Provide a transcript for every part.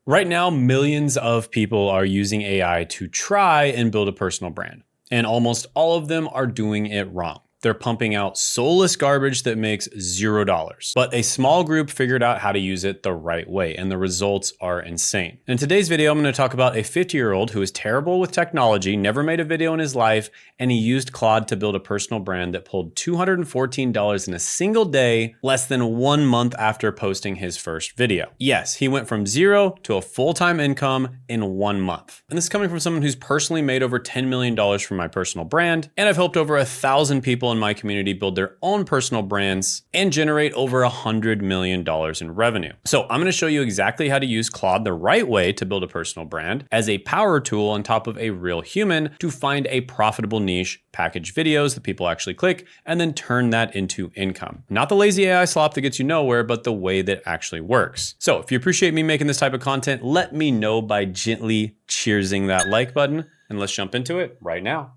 Right now, millions of people are using AI to try and build a personal brand, and almost all of them are doing it wrong. They're pumping out soulless garbage that makes $0. But a small group figured out how to use it the right way, and the results are insane. In today's video, I'm going to talk about a 50-year-old who is terrible with technology, never made a video in his life, and he used Claude to build a personal brand that pulled $214 in a single day, less than 1 month after posting his first video. Yes, he went from zero to a full-time income in 1 month. And this is coming from someone who's personally made over $10 million from my personal brand, and I've helped over 1,000 people in my community build their own personal brands and generate over $100 million in revenue. So I'm going to show you exactly how to use Claude the right way to build a personal brand as a power tool on top of a real human to find a profitable niche, package videos that people actually click, and then turn that into income. Not the lazy AI slop that gets you nowhere, but the way that actually works. So if you appreciate me making this type of content, let me know by gently cheersing that like button, and let's jump into it right now.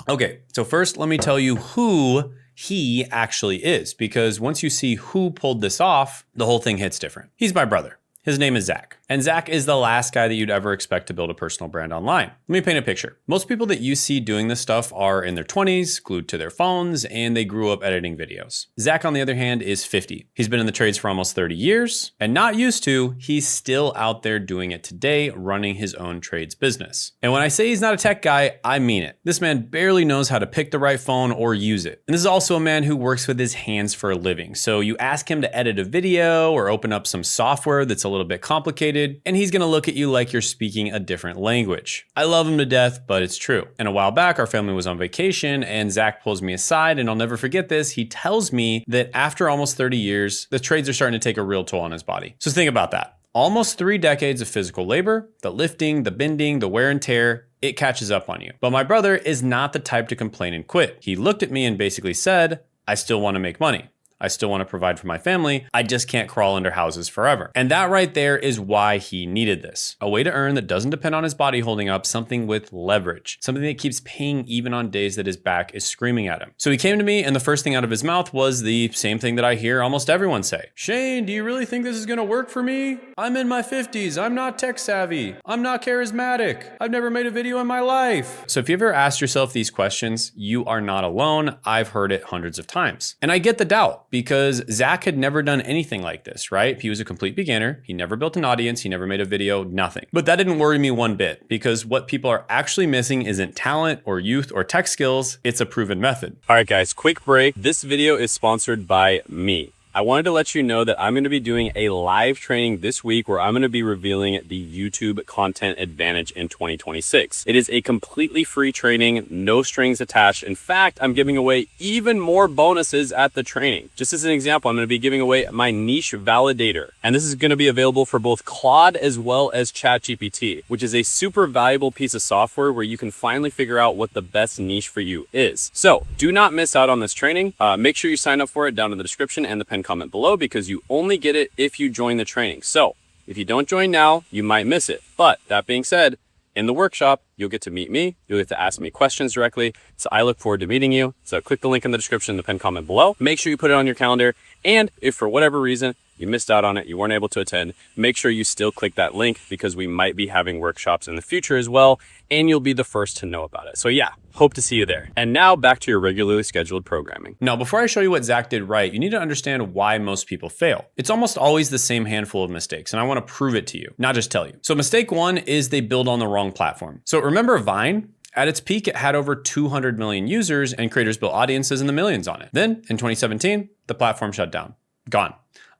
Okay, so first let me tell you who he actually is, because once you see who pulled this off, the whole thing hits different. He's my brother. His name is Zach. And Zach is the last guy that you'd ever expect to build a personal brand online. Let me paint a picture. Most people that you see doing this stuff are in their 20s, glued to their phones, and they grew up editing videos. Zach, on the other hand, is 50. He's been in the trades for almost 30 years, and not used to, he's still out there doing it today, running his own trades business. And when I say he's not a tech guy, I mean it. This man barely knows how to pick the right phone or use it. And this is also a man who works with his hands for a living. So you ask him to edit a video or open up some software that's a little bit complicated, and he's gonna look at you like you're speaking a different language. I love him to death, but it's true. And a while back, our family was on vacation, and Zach pulls me aside, and I'll never forget this. He tells me that after almost 30 years, the trades are starting to take a real toll on his body. So think about that. Almost 3 decades of physical labor, the lifting, the bending, the wear and tear, it catches up on you. But my brother is not the type to complain and quit. He looked at me and basically said, I still wanna make money. I still want to provide for my family. I just can't crawl under houses forever. And that right there is why he needed this. A way to earn that doesn't depend on his body holding up, something with leverage, something that keeps paying even on days that his back is screaming at him. So he came to me, and the first thing out of his mouth was the same thing that I hear almost everyone say. Shane, do you really think this is gonna work for me? I'm in my 50s. I'm not tech savvy. I'm not charismatic. I've never made a video in my life. So if you ever asked yourself these questions, you are not alone. I've heard it hundreds of times. And I get the doubt, because Zach had never done anything like this, right? He was a complete beginner. He never built an audience. He never made a video, nothing. But that didn't worry me one bit, because what people are actually missing isn't talent or youth or tech skills. It's a proven method. All right, guys, quick break. This video is sponsored by me. I wanted to let you know that I'm going to be doing a live training this week where I'm going to be revealing the YouTube content advantage in 2026. It is a completely free training, no strings attached. In fact, I'm giving away even more bonuses at the training. Just as an example, I'm going to be giving away my niche validator. And this is going to be available for both Claude as well as ChatGPT, which is a super valuable piece of software where you can finally figure out what the best niche for you is. So do not miss out on this training. Make sure you sign up for it down in the description and the pinned comment below, because you only get it if you join the training. So if you don't join now, you might miss it. But that being said, in the workshop, you'll get to meet me. You'll get to ask me questions directly. So I look forward to meeting you. So click the link in the description, the pinned comment below. Make sure you put it on your calendar. And if for whatever reason you missed out on it, you weren't able to attend, make sure you still click that link, because we might be having workshops in the future as well, and you'll be the first to know about it. So yeah, hope to see you there. And now back to your regularly scheduled programming. Now, before I show you what Zach did right, you need to understand why most people fail. It's almost always the same handful of mistakes, and I want to prove it to you, not just tell you. So mistake 1 is they build on the wrong platform. So remember Vine? At its peak, it had over 200 million users, and creators built audiences in the millions on it. Then in 2017, the platform shut down. Gone.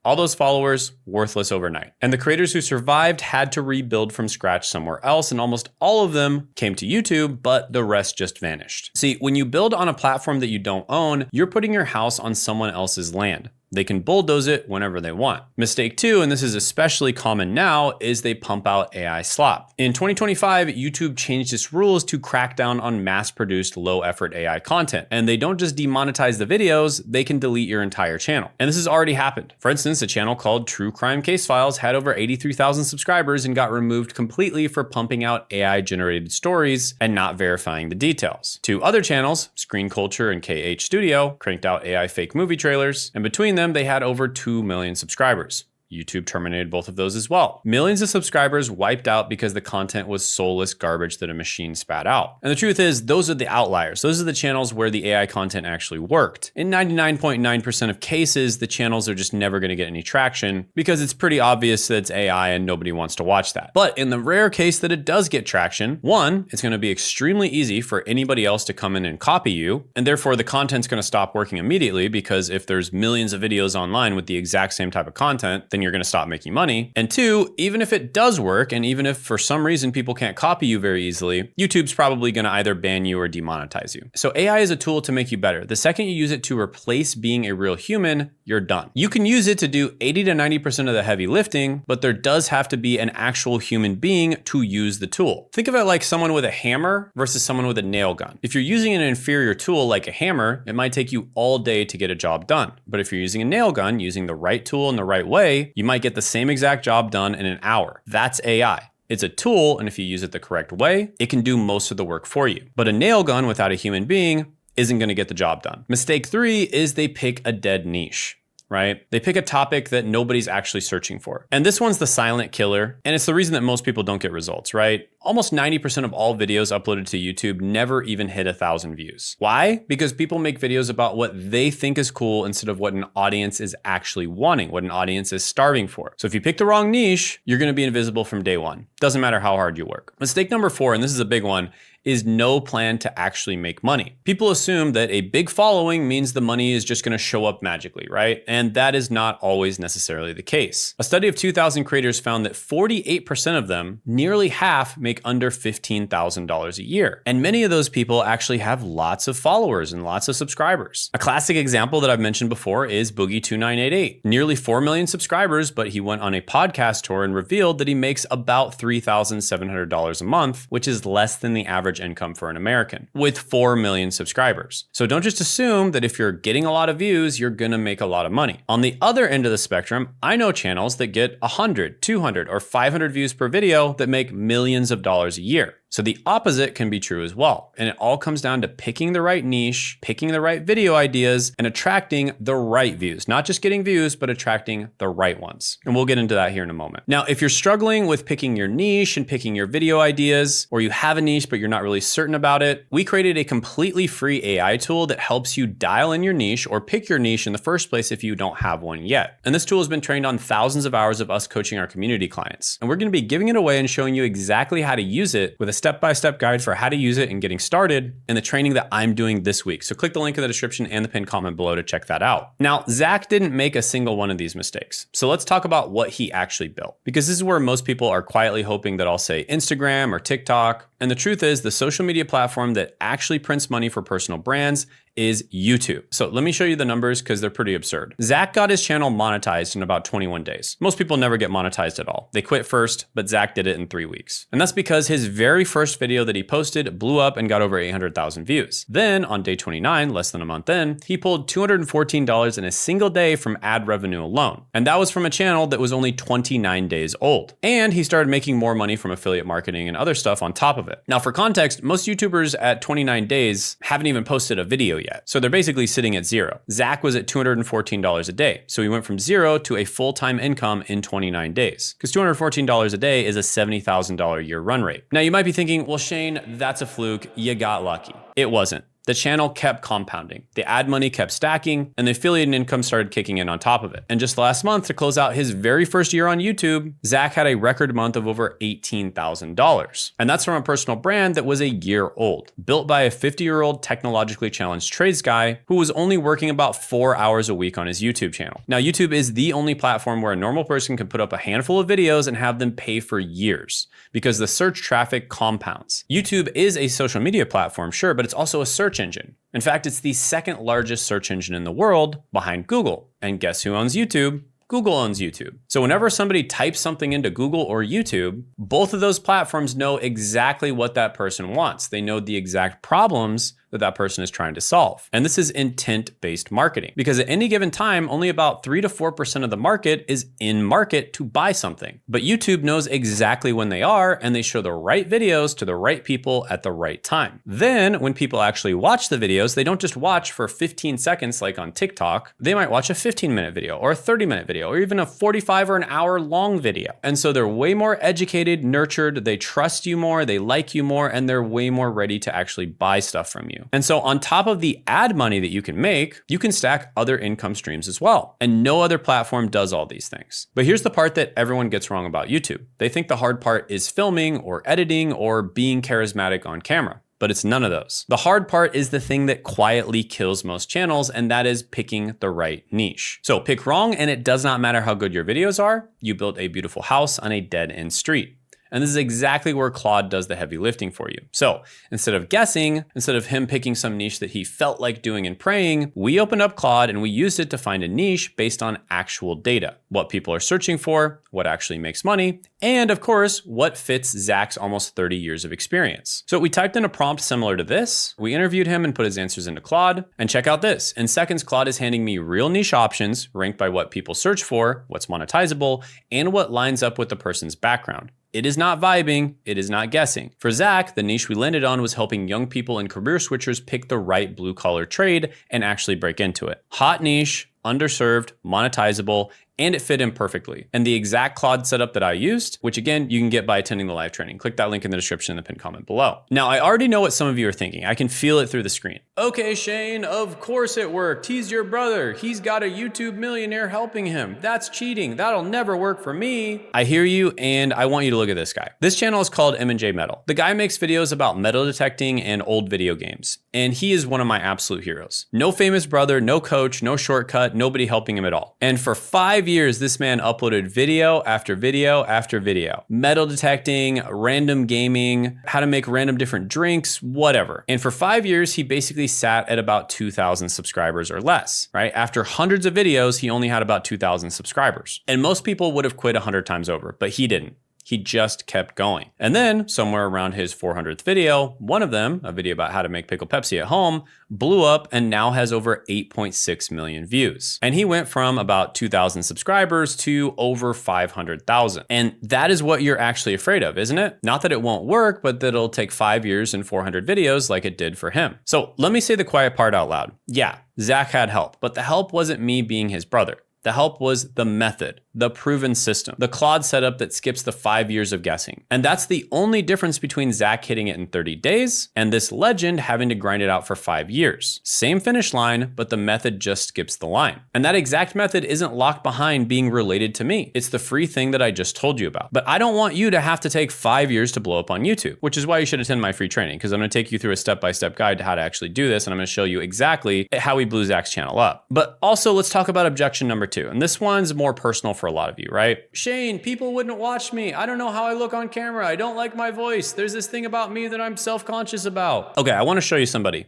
All those followers, worthless overnight. And the creators who survived had to rebuild from scratch somewhere else, and almost all of them came to YouTube, but the rest just vanished. See, when you build on a platform that you don't own, you're putting your house on someone else's land. They can bulldoze it whenever they want. Mistake 2, and this is especially common now, is they pump out AI slop. In 2025, YouTube changed its rules to crack down on mass-produced, low-effort AI content. And they don't just demonetize the videos, they can delete your entire channel. And this has already happened. For instance, a channel called True Crime Case Files had over 83,000 subscribers and got removed completely for pumping out AI-generated stories and not verifying the details. 2 other channels, Screen Culture and KH Studio, cranked out AI fake movie trailers, and between them, they had over 2 million subscribers. YouTube terminated both of those as well. Millions of subscribers wiped out because the content was soulless garbage that a machine spat out. And the truth is, those are the outliers. Those are the channels where the AI content actually worked. In 99.9% of cases, the channels are just never going to get any traction because it's pretty obvious that it's AI and nobody wants to watch that. But in the rare case that it does get traction, one, it's going to be extremely easy for anybody else to come in and copy you, and therefore the content's going to stop working immediately, because if there's millions of videos online with the exact same type of content, then you're going to stop making money. And two, even if it does work, and even if for some reason people can't copy you very easily, YouTube's probably going to either ban you or demonetize you. So AI is a tool to make you better. The second you use it to replace being a real human, you're done. You can use it to do 80 to 90% of the heavy lifting, but there does have to be an actual human being to use the tool. Think of it like someone with a hammer versus someone with a nail gun. If you're using an inferior tool like a hammer, it might take you all day to get a job done. But if you're using a nail gun, using the right tool in the right way, you might get the same exact job done in an hour. That's AI. It's a tool, and if you use it the correct way, it can do most of the work for you. But a nail gun without a human being isn't going to get the job done. Mistake 3 is they pick a dead niche. Right? They pick a topic that nobody's actually searching for. And this one's the silent killer. And it's the reason that most people don't get results, right? Almost 90% of all videos uploaded to YouTube never even hit 1,000 views. Why? Because people make videos about what they think is cool instead of what an audience is actually wanting, what an audience is starving for. So if you pick the wrong niche, you're going to be invisible from day one. Doesn't matter how hard you work. Mistake number 4, and this is a big one, is no plan to actually make money. People assume that a big following means the money is just going to show up magically, right? And that is not always necessarily the case. A study of 2,000 creators found that 48% of them, nearly half, make under $15,000 a year. And many of those people actually have lots of followers and lots of subscribers. A classic example that I've mentioned before is Boogie2988. Nearly 4 million subscribers, but he went on a podcast tour and revealed that he makes about $3,700 a month, which is less than the average income for an American, with 4 million subscribers. So don't just assume that if you're getting a lot of views, you're gonna make a lot of money. On the other end of the spectrum, I know channels that get 100, 200, or 500 views per video that make millions of dollars a year. So the opposite can be true as well. And it all comes down to picking the right niche, picking the right video ideas, and attracting the right views. Not just getting views, but attracting the right ones. And we'll get into that here in a moment. Now, if you're struggling with picking your niche and picking your video ideas, or you have a niche, but you're not really certain about it, we created a completely free AI tool that helps you dial in your niche or pick your niche in the first place if you don't have one yet. And this tool has been trained on thousands of hours of us coaching our community clients. And we're gonna be giving it away and showing you exactly how to use it with a step-by-step guide for how to use it and getting started in the training that I'm doing this week. So click the link in the description and the pinned comment below to check that out. Now, Zach didn't make a single one of these mistakes. So let's talk about what he actually built, because this is where most people are quietly hoping that I'll say Instagram or TikTok. And the truth is, the social media platform that actually prints money for personal brands is YouTube. So let me show you the numbers because they're pretty absurd. Zach got his channel monetized in about 21 days. Most people never get monetized at all. They quit first, but Zach did it in 3 weeks. And that's because his very first video that he posted blew up and got over 800,000 views. Then on day 29, less than a month in, he pulled $214 in a single day from ad revenue alone. And that was from a channel that was only 29 days old. And he started making more money from affiliate marketing and other stuff on top of it. Now for context, most YouTubers at 29 days haven't even posted a video yet. So they're basically sitting at zero. Zach was at $214 a day. So he went from zero to a full-time income in 29 days. Because $214 a day is a $70,000 a year run rate. Now you might be thinking, well, Shane, that's a fluke. You got lucky. It wasn't. The channel kept compounding. The ad money kept stacking, and the affiliate income started kicking in on top of it. And just last month, to close out his very first year on YouTube, Zach had a record month of over $18,000. And that's from a personal brand that was a year old, built by a 50-year-old technologically challenged trades guy who was only working about 4 hours a week on his YouTube channel. Now, YouTube is the only platform where a normal person can put up a handful of videos and have them pay for years, because the search traffic compounds. YouTube is a social media platform, sure, but it's also a search engine. In fact, it's the second largest search engine in the world behind Google. And guess who owns YouTube? Google owns YouTube. So whenever somebody types something into Google or YouTube, both of those platforms know exactly what that person wants. They know the exact problems that that person is trying to solve. And this is intent-based marketing, because at any given time, only about 3 to 4% of the market is in market to buy something. But YouTube knows exactly when they are, and they show the right videos to the right people at the right time. Then when people actually watch the videos, they don't just watch for 15 seconds like on TikTok. They might watch a 15-minute video or a 30-minute video or even a 45 or an hour long video. And so they're way more educated, nurtured, they trust you more, they like you more, and they're way more ready to actually buy stuff from you. And so on top of the ad money that you can make, you can stack other income streams as well. And no other platform does all these things. But here's the part that everyone gets wrong about YouTube. They think the hard part is filming or editing or being charismatic on camera. But it's none of those. The hard part is the thing that quietly kills most channels, and that is picking the right niche. So pick wrong, and it does not matter how good your videos are. You built a beautiful house on a dead-end street. And this is exactly where Claude does the heavy lifting for you. So instead of guessing, instead of him picking some niche that he felt like doing and praying, we opened up Claude and we used it to find a niche based on actual data, what people are searching for, what actually makes money, and of course, what fits Zach's almost 30 years of experience. So we typed in a prompt similar to this, we interviewed him and put his answers into Claude, and check out this. In seconds, Claude is handing me real niche options ranked by what people search for, what's monetizable, and what lines up with the person's background. It is not vibing, it is not guessing. For Zach, the niche we landed on was helping young people and career switchers pick the right blue collar trade and actually break into it. Hot niche, underserved, monetizable, and it fit in perfectly. And the exact Claude setup that I used, which again, you can get by attending the live training. Click that link in the description in the pinned comment below. Now, I already know what some of you are thinking. I can feel it through the screen. Okay, Shane, of course it worked. He's your brother. He's got a YouTube millionaire helping him. That's cheating. That'll never work for me. I hear you, and I want you to look at this guy. This channel is called M&J Metal. The guy makes videos about metal detecting and old video games. And he is one of my absolute heroes. No famous brother, no coach, no shortcut, nobody helping him at all. And for 5 years, this man uploaded video after video after video. Metal detecting, random gaming, how to make random different drinks, whatever. And for 5 years, he basically sat at about 2,000 subscribers or less, right? After hundreds of videos, he only had about 2,000 subscribers. And most people would have quit 100 times over, but he didn't. He just kept going. And then somewhere around his 400th video, one of them, a video about how to make pickled Pepsi at home, blew up and now has over 8.6 million views. And he went from about 2,000 subscribers to over 500,000. And that is what you're actually afraid of, isn't it? Not that it won't work, but that it'll take 5 years and 400 videos like it did for him. So let me say the quiet part out loud. Yeah, Zach had help, but the help wasn't me being his brother. The help was the method, the proven system, the Claude setup that skips the 5 years of guessing. And that's the only difference between Zach hitting it in 30 days and this legend having to grind it out for 5 years. Same finish line, but the method just skips the line. And that exact method isn't locked behind being related to me. It's the free thing that I just told you about. But I don't want you to have to take 5 years to blow up on YouTube, which is why you should attend my free training, because I'm gonna take you through a step-by-step guide to how to actually do this, and I'm gonna show you exactly how we blew Zach's channel up. But also, let's talk about objection number 2. And this one's more personal for a lot of you, right? Shane, people wouldn't watch me. I don't know how I look on camera. I don't like my voice. There's this thing about me that I'm self-conscious about. Okay, I wanna show you somebody.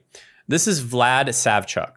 This is Vlad Savchuk.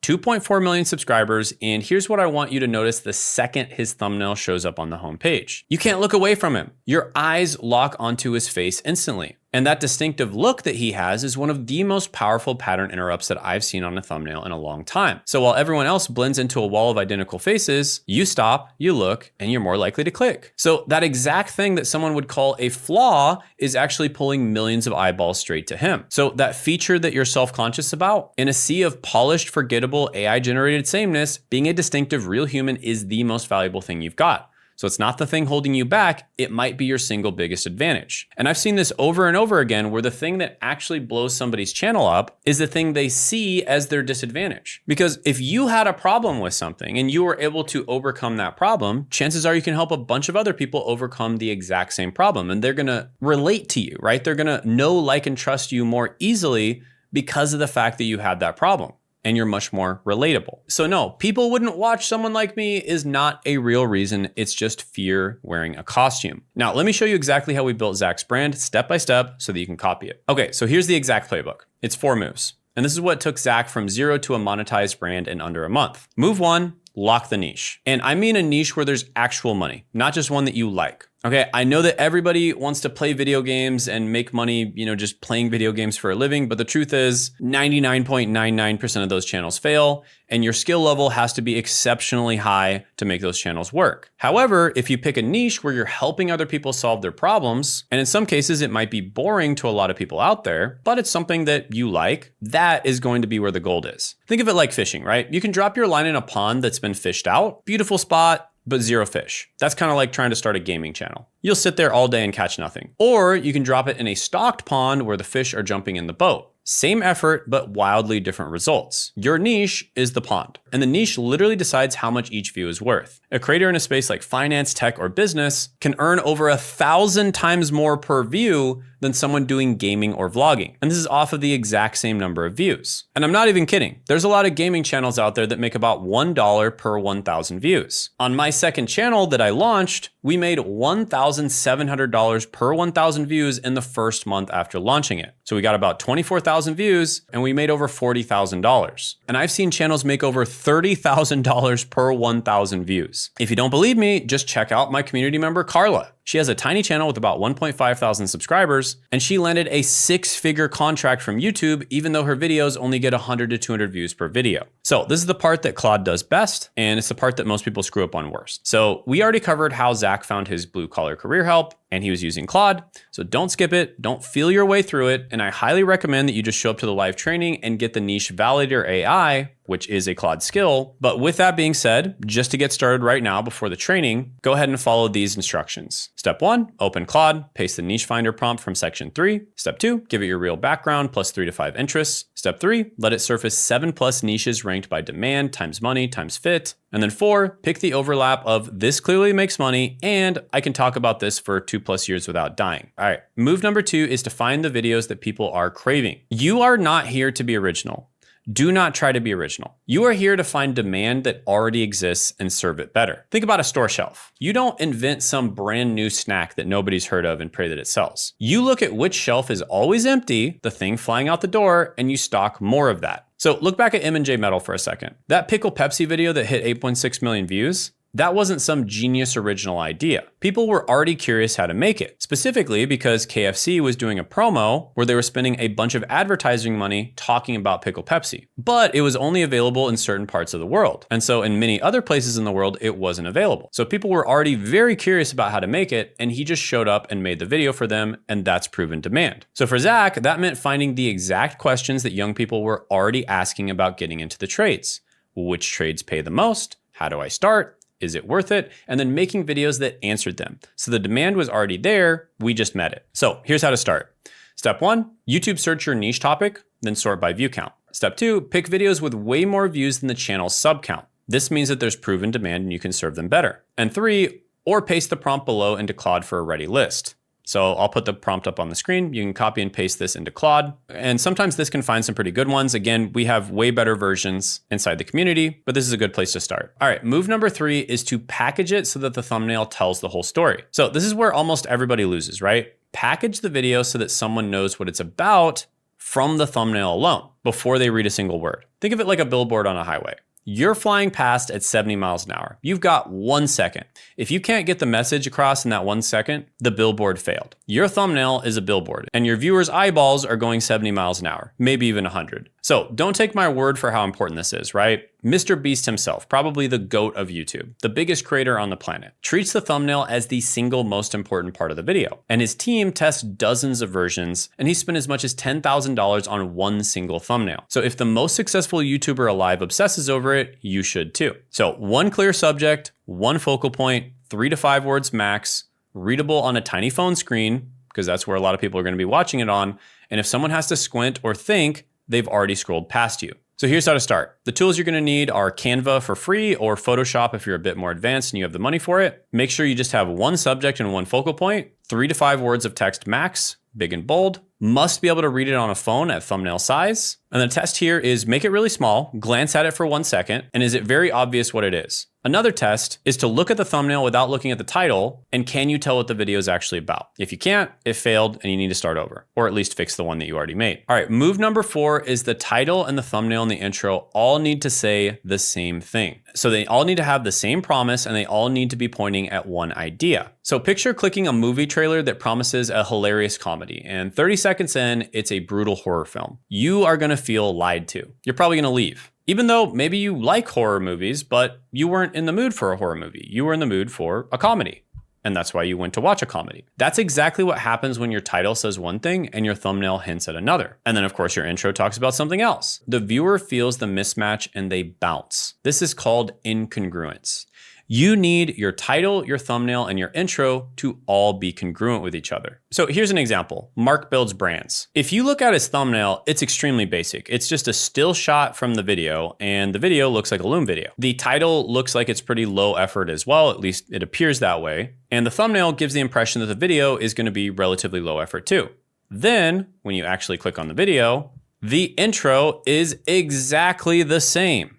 2.4 million subscribers, and here's what I want you to notice the second his thumbnail shows up on the homepage. You can't look away from him. Your eyes lock onto his face instantly. And that distinctive look that he has is one of the most powerful pattern interrupts that I've seen on a thumbnail in a long time. So while everyone else blends into a wall of identical faces, you stop, you look, and you're more likely to click. So that exact thing that someone would call a flaw is actually pulling millions of eyeballs straight to him. So that feature that you're self-conscious about, in a sea of polished, forgettable, AI-generated sameness, being a distinctive real human is the most valuable thing you've got. So it's not the thing holding you back, it might be your single biggest advantage. And I've seen this over and over again where the thing that actually blows somebody's channel up is the thing they see as their disadvantage. Because if you had a problem with something and you were able to overcome that problem, chances are you can help a bunch of other people overcome the exact same problem. And they're gonna relate to you, right? They're gonna know, like, and trust you more easily because of the fact that you had that problem. And you're much more relatable. So no, people wouldn't watch someone like me is not a real reason. It's just fear wearing a costume. Now, let me show you exactly how we built Zach's brand step by step so that you can copy it. Okay, so here's the exact playbook. It's 4 moves. And this is what took Zach from 0 to a monetized brand in under a month. Move 1, lock the niche. And I mean a niche where there's actual money, not just one that you like. Okay, I know that everybody wants to play video games and make money, just playing video games for a living, but the truth is 99.99% of those channels fail, and your skill level has to be exceptionally high to make those channels work. However, if you pick a niche where you're helping other people solve their problems, and in some cases it might be boring to a lot of people out there, but it's something that you like, that is going to be where the gold is. Think of it like fishing, right? You can drop your line in a pond that's been fished out, beautiful spot, but zero fish. That's kind of like trying to start a gaming channel. You'll sit there all day and catch nothing. Or you can drop it in a stocked pond where the fish are jumping in the boat. Same effort, but wildly different results. Your niche is the pond, and the niche literally decides how much each view is worth. A creator in a space like finance, tech, or business can earn over 1,000 times more per view than someone doing gaming or vlogging. And this is off of the exact same number of views. And I'm not even kidding. There's a lot of gaming channels out there that make about $1 per 1,000 views. On my second channel that I launched, we made $1,700 per 1,000 views in the first month after launching it. So we got about 24,000 views and we made over $40,000. And I've seen channels make over $30,000 per 1,000 views. If you don't believe me, just check out my community member, Carla. She has a tiny channel with about 1.5 thousand subscribers, and she landed a 6-figure contract from YouTube, even though her videos only get 100 to 200 views per video. So this is the part that Claude does best, and it's the part that most people screw up on worst. So we already covered how Zach found his blue collar career help, and he was using Claude. So don't skip it, don't feel your way through it, and I highly recommend that you just show up to the live training and get the niche validator AI, which is a Claude skill. But with that being said, just to get started right now before the training, go ahead and follow these instructions. Step 1, open Claude, paste the niche finder prompt from section 3. Step 2, give it your real background plus 3 to 5 interests. Step 3, let it surface 7+ niches ranked by demand times money times fit. And then 4, pick the overlap of this clearly makes money and I can talk about this for 2+ years without dying. All right, move number 2 is to find the videos that people are craving. You are not here to be original. Do not try to be original. You are here to find demand that already exists and serve it better. Think about a store shelf. You don't invent some brand new snack that nobody's heard of and pray that it sells. You look at which shelf is always empty, the thing flying out the door, and you stock more of that. So look back at M&J Metal for a second. That Pickle Pepsi video that hit 8.6 million views, that wasn't some genius original idea. People were already curious how to make it, specifically because KFC was doing a promo where they were spending a bunch of advertising money talking about Pickle Pepsi, but it was only available in certain parts of the world. And so in many other places in the world, it wasn't available. So people were already very curious about how to make it, and he just showed up and made the video for them, and that's proven demand. So for Zach, that meant finding the exact questions that young people were already asking about getting into the trades. Which trades pay the most? How do I start? Is it worth it? And then making videos that answered them. So the demand was already there, we just met it. So here's how to start. Step 1, YouTube search your niche topic, then sort by view count. Step 2, pick videos with way more views than the channel's sub count. This means that there's proven demand and you can serve them better. And 3, or paste the prompt below into Claude for a ready list. So I'll put the prompt up on the screen. You can copy and paste this into Claude. And sometimes this can find some pretty good ones. Again, we have way better versions inside the community, but this is a good place to start. All right, move number 3 is to package it so that the thumbnail tells the whole story. So this is where almost everybody loses, right? Package the video so that someone knows what it's about from the thumbnail alone before they read a single word. Think of it like a billboard on a highway. You're flying past at 70 miles an hour. You've got 1 second. If you can't get the message across in that 1 second, the billboard failed. Your thumbnail is a billboard and your viewers' eyeballs are going 70 miles an hour, maybe even 100. So don't take my word for how important this is, right? Mr. Beast himself, probably the GOAT of YouTube, the biggest creator on the planet, treats the thumbnail as the single most important part of the video. And his team tests dozens of versions, and he spent as much as $10,000 on one single thumbnail. So if the most successful YouTuber alive obsesses over it, you should too. So 1 clear subject, 1 focal point, 3 to 5 words max, readable on a tiny phone screen, because that's where a lot of people are going to be watching it on. And if someone has to squint or think, they've already scrolled past you. So here's how to start. The tools you're going to need are Canva for free or Photoshop if you're a bit more advanced and you have the money for it. Make sure you just have 1 subject and 1 focal point, 3 to 5 words of text max, big and bold. Must be able to read it on a phone at thumbnail size. And the test here is make it really small, glance at it for 1 second, and is it very obvious what it is? Another test is to look at the thumbnail without looking at the title, and can you tell what the video is actually about? If you can't, it failed and you need to start over, or at least fix the one that you already made. All right, move number 4 is the title and the thumbnail and the intro all need to say the same thing. So they all need to have the same promise and they all need to be pointing at one idea. So picture clicking a movie trailer that promises a hilarious comedy, and 30 seconds in, it's a brutal horror film. You are gonna feel lied to. You're probably gonna leave. Even though maybe you like horror movies, but you weren't in the mood for a horror movie. You were in the mood for a comedy. And that's why you went to watch a comedy. That's exactly what happens when your title says one thing and your thumbnail hints at another. And then of course your intro talks about something else. The viewer feels the mismatch and they bounce. This is called incongruence. You need your title, your thumbnail, and your intro to all be congruent with each other. So here's an example. Mark builds brands. If you look at his thumbnail, it's extremely basic. It's just a still shot from the video, and the video looks like a Loom video. The title looks like it's pretty low effort as well, at least it appears that way. And the thumbnail gives the impression that the video is going to be relatively low effort too. Then, when you actually click on the video, the intro is exactly the same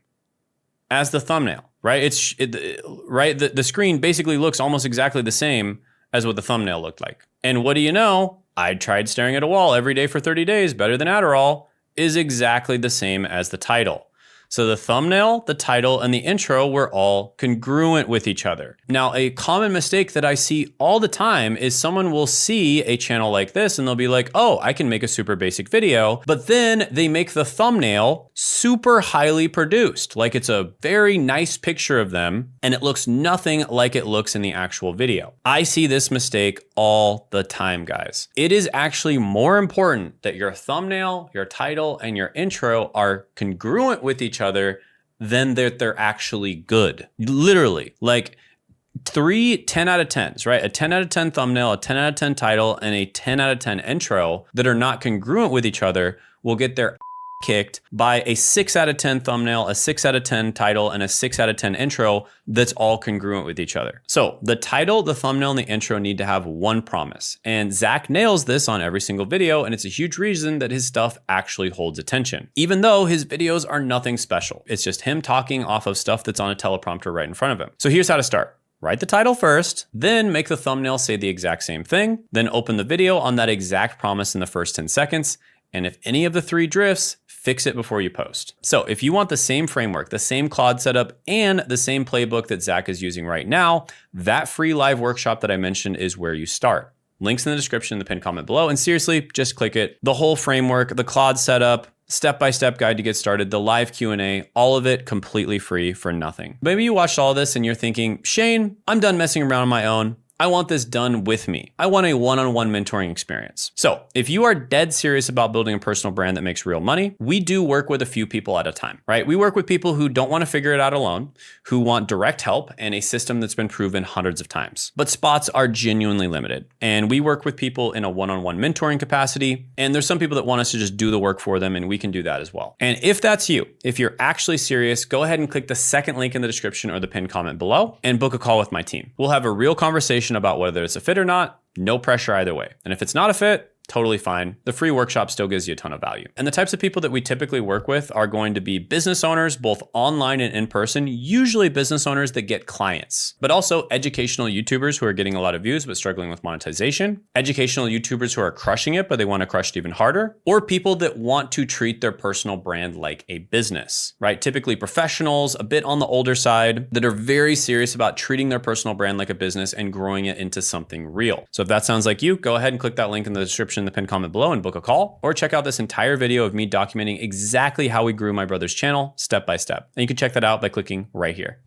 as the thumbnail. Right? The screen basically looks almost exactly the same as what the thumbnail looked like. And what do you know? I tried staring at a wall every day for 30 days, better than Adderall, is exactly the same as the title. So the thumbnail, the title, and the intro were all congruent with each other. Now, a common mistake that I see all the time is someone will see a channel like this and they'll be like, oh, I can make a super basic video, but then they make the thumbnail super highly produced, like it's a very nice picture of them, and it looks nothing like it looks in the actual video. I see this mistake all the time, guys. It is actually more important that your thumbnail, your title, and your intro are congruent with each other than that they're actually good. Literally, like 3 10 out of 10s, right? A 10 out of 10 thumbnail, a 10 out of 10 title, and a 10 out of 10 intro that are not congruent with each other will get their kicked by a 6 out of 10 thumbnail, a 6 out of 10 title, and a 6 out of 10 intro that's all congruent with each other. So the title, the thumbnail, and the intro need to have one promise. And Zach nails this on every single video, and it's a huge reason that his stuff actually holds attention. Even though his videos are nothing special. It's just him talking off of stuff that's on a teleprompter right in front of him. So here's how to start. Write the title first, then make the thumbnail say the exact same thing, then open the video on that exact promise in the first 10 seconds. And if any of the 3 drifts, fix it before you post. So if you want the same framework, the same Claude setup, and the same playbook that Zach is using right now, that free live workshop that I mentioned is where you start. Links in the description, the pinned comment below, and seriously, just click it. The whole framework, the Claude setup, step-by-step guide to get started, the live Q&A, all of it completely free for nothing. Maybe you watched all this and you're thinking, Shane, I'm done messing around on my own. I want this done with me. I want a one-on-one mentoring experience. So if you are dead serious about building a personal brand that makes real money, we do work with a few people at a time, right? We work with people who don't want to figure it out alone, who want direct help and a system that's been proven hundreds of times. But spots are genuinely limited. And we work with people in a one-on-one mentoring capacity. And there's some people that want us to just do the work for them, and we can do that as well. And if that's you, if you're actually serious, go ahead and click the second link in the description or the pinned comment below and book a call with my team. We'll have a real conversation about whether it's a fit or not, no pressure either way. And if it's not a fit, totally fine. The free workshop still gives you a ton of value. And the types of people that we typically work with are going to be business owners, both online and in person, usually business owners that get clients, but also educational YouTubers who are getting a lot of views but struggling with monetization, educational YouTubers who are crushing it, but they want to crush it even harder, or people that want to treat their personal brand like a business, right? Typically professionals, a bit on the older side, that are very serious about treating their personal brand like a business and growing it into something real. So if that sounds like you, go ahead and click that link in the description in the pinned comment below and book a call, or check out this entire video of me documenting exactly how we grew my brother's channel step by step. And you can check that out by clicking right here.